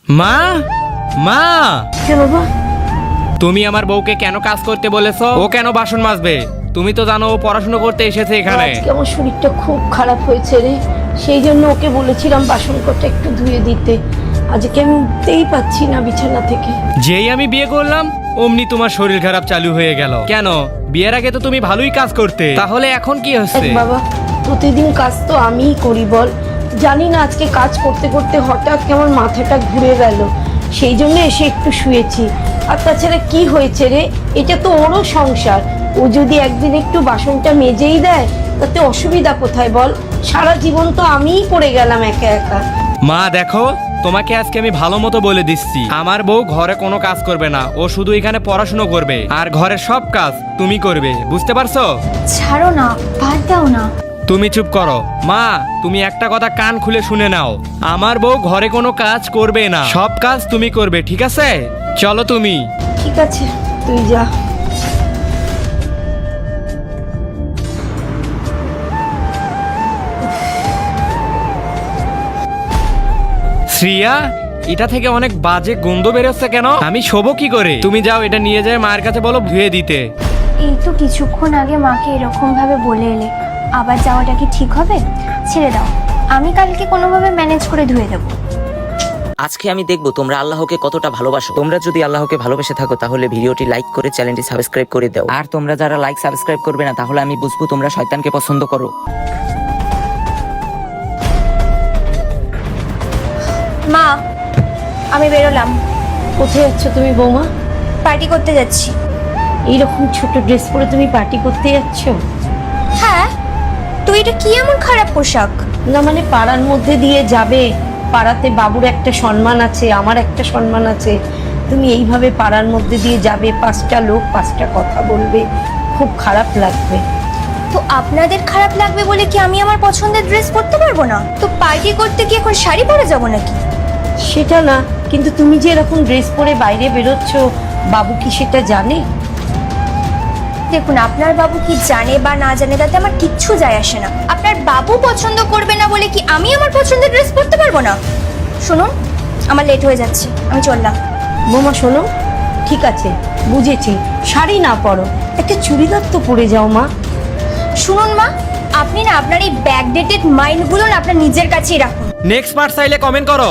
মা মা কে বাবা? তুমি আমার বউকে কেন কাজ করতে বলেছো? ও কেন বাসন মাজবে? তুমি তো জানো ও পড়াশোনা করতে এসেছে এখানে। আজকে আমার শরীরটা খুব খারাপ হয়েছে রে, সেই জন্য ওকে বলেছিলাম বাসন কটা একটু ধুয়ে দিতে। আজকে আমি উঠতেই পাচ্ছি না বিছানা থেকে। যেই আমি বিয়ে করলাম অমনি তোমার শরীর খারাপ চালু হয়ে গেল কেন? বিয়ের আগে তো তুমি ভালোই কাজ করতে, তাহলে এখন কি হচ্ছে? বাবা, প্রতিদিন কাজ তো আমিই করি বল। জানি না আজকে কাজ করতে করতে হঠাৎ কেমন মাথাটা ঘুরে গেল, সেই জন্য এসে একটু শুয়েছি। আর তাছাড়া কি হয়েছে রে, এটা তো ওরও সংসার। ও যদি একদিন একটু বাসনটা মেজেই দেয় তাতে অসুবিধা কোথায় বল? সারা জীবন তো আমিই পড়ে গেলাম একা একা। মা দেখো, তোমাকে আজকে আমি ভালো মতো বলে দিচ্ছি, আমার বউ ঘরে কোনো কাজ করবে না, ও শুধু এখানে পড়াশোনা করবে আর ঘরের সব কাজ তুমি করবে, বুঝতে পারছো? ছাড়ো না, বাদ দাও না। তুমি চুপ করো। মা তুমি একটা কথা কান খুলে শুনে নাও, আমার বউ ঘরে কোনো কাজ করবে না, সব কাজ তুমি করবে, ঠিক আছে? চলো তুমি। ঠিক আছে, তুই যা। শ্রিয়া, এটা থেকে অনেক বাজে গন্ধ বেরোচ্ছে কেন? আমি শোবো কি করে? তুমি যাও, এটা নিয়ে যায় মায়ের কাছে বলো ধুয়ে দিতে। এই তো কিছুক্ষণ আগে মাকে এরকম ভাবে বলে এলে, আবার যাওয়াটা কি ঠিক হবে? ছেড়ে দাও, আমি কালকে কোনোভাবে ম্যানেজ করে ধুয়ে দেবো। আজকে আমি দেখব তোমরা আল্লাহকে কতটা ভালোবাসো। তোমরা যদি আল্লাহকে ভালোবেসে থাকো তাহলে ভিডিওটি লাইক করে চ্যানেলটি সাবস্ক্রাইব করে দাও। আর তোমরা যারা লাইক সাবস্ক্রাইব করবে না তাহলে আমি বুঝবো তোমরা শয়তানকে পছন্দ করো। মা, আমি বেরোলাম, কোথায় যাচ্ছ তুমি বৌমা? পার্টি করতে যাচ্ছি। এইরকম ছোট ড্রেস পরে তুমি পার্টি করতে যাচ্ছ? হ্যাঁ, তো এটা কি এমন খারাপ পোশাক? না মানে পাড়ার মধ্যে দিয়ে যাবে, পাড়াতে বাবুর একটা সম্মান আছে, আমার একটা সম্মান আছে, তুমি এইভাবে পাড়ার মধ্যে দিয়ে যাবে, পাঁচটা লোক পাঁচটা কথা বলবে, খুব খারাপ লাগবে। তো আপনাদের খারাপ লাগবে বলে কি আমি আমার পছন্দের ড্রেস পরতে পারবো না? তো পার্টি করতে কি এখন শাড়ি পরে যাবো নাকি? সেটা না, কিন্তু তুমি যে এরকম ড্রেস পরে বাইরে বেরোচ্ছ, বাবু কি সেটা জানে? দেখুন, আপনার বাবু কি জানে বা না জানে তাতে আমার কিচ্ছু যায় আসে না। আপনার বাবু পছন্দ করবে না বলে কি আমি আমার পছন্দের ড্রেস পরতে পারবো না? শুনুন, আমার লেট হয়ে যাচ্ছে, আমি চললাম। বৌমা শোনো, ঠিক আছে বুঝেছি, শাড়ি না পরো, একটা চুড়িদার তো পরে যাও মা। শুনুন মা, আপনি না আপনার এই ব্যাকডেটেড মাইন্ডগুলো না আপনার নিজের কাছেই রাখুন। নেক্সট পার্ট চাইলে কমেন্ট করো।